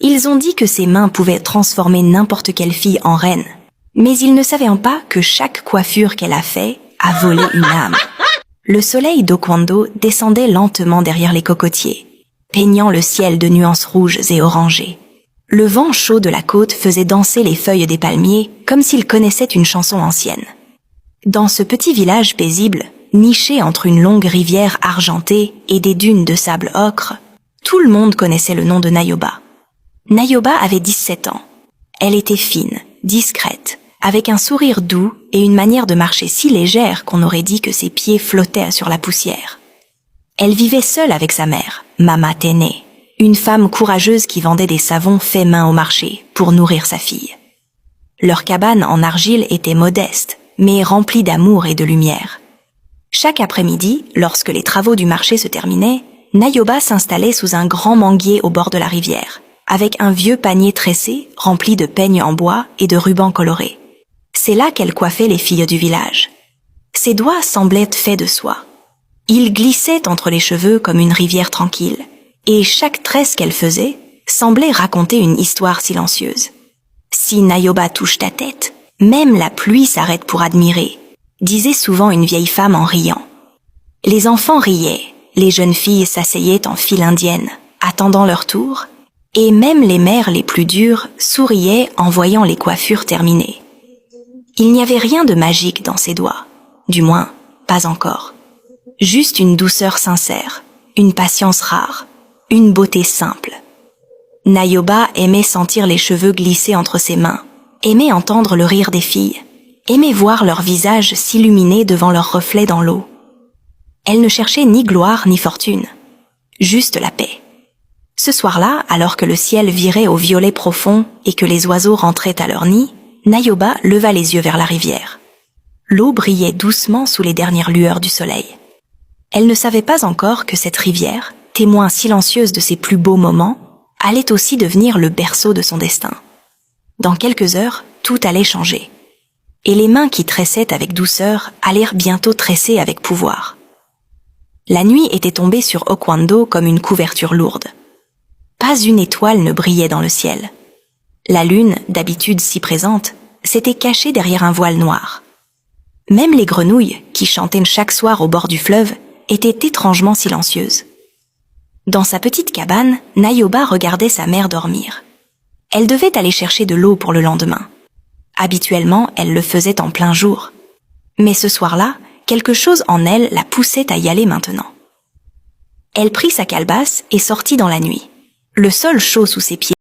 Ils ont dit que ses mains pouvaient transformer n'importe quelle fille en reine. Mais ils ne savaient pas que chaque coiffure qu'elle a fait a volé une âme. Le soleil d'Oquendo descendait lentement derrière les cocotiers, peignant le ciel de nuances rouges et orangées. Le vent chaud de la côte faisait danser les feuilles des palmiers comme s'il connaissait une chanson ancienne. Dans ce petit village paisible, niché entre une longue rivière argentée et des dunes de sable ocre, tout le monde connaissait le nom de Nayoba. Nayoba avait 17 ans. Elle était fine, discrète, avec un sourire doux et une manière de marcher si légère qu'on aurait dit que ses pieds flottaient sur la poussière. Elle vivait seule avec sa mère, Mama Tene, une femme courageuse qui vendait des savons faits main au marché pour nourrir sa fille. Leur cabane en argile était modeste, mais remplie d'amour et de lumière. Chaque après-midi, lorsque les travaux du marché se terminaient, Nayoba s'installait sous un grand manguier au bord de la rivière, avec un vieux panier tressé rempli de peignes en bois et de rubans colorés. C'est là qu'elle coiffait les filles du village. Ses doigts semblaient faits de soie. Ils glissaient entre les cheveux comme une rivière tranquille, et chaque tresse qu'elle faisait semblait raconter une histoire silencieuse. Si Nayoba touche ta tête, même la pluie s'arrête pour admirer, disait souvent une vieille femme en riant. Les enfants riaient, les jeunes filles s'asseyaient en file indienne, attendant leur tour, et même les mères les plus dures souriaient en voyant les coiffures terminées. Il n'y avait rien de magique dans ses doigts, du moins, pas encore. Juste une douceur sincère, une patience rare, une beauté simple. Nayoba aimait sentir les cheveux glisser entre ses mains, aimait entendre le rire des filles, aimait voir leur visage s'illuminer devant leur reflet dans l'eau. Elle ne cherchait ni gloire ni fortune, juste la paix. Ce soir-là, alors que le ciel virait au violet profond et que les oiseaux rentraient à leur nid, Nayoba leva les yeux vers la rivière. L'eau brillait doucement sous les dernières lueurs du soleil. Elle ne savait pas encore que cette rivière, témoin silencieuse de ses plus beaux moments, allait aussi devenir le berceau de son destin. Dans quelques heures, tout allait changer. Et les mains qui tressaient avec douceur allèrent bientôt tresser avec pouvoir. La nuit était tombée sur Oquendo comme une couverture lourde. Pas une étoile ne brillait dans le ciel. La lune, d'habitude si présente, s'était cachée derrière un voile noir. Même les grenouilles, qui chantaient chaque soir au bord du fleuve, étaient étrangement silencieuses. Dans sa petite cabane, Nayoba regardait sa mère dormir. Elle devait aller chercher de l'eau pour le lendemain. Habituellement, elle le faisait en plein jour. Mais ce soir-là, quelque chose en elle la poussait à y aller maintenant. Elle prit sa calebasse et sortit dans la nuit. Le sol chaud sous ses pieds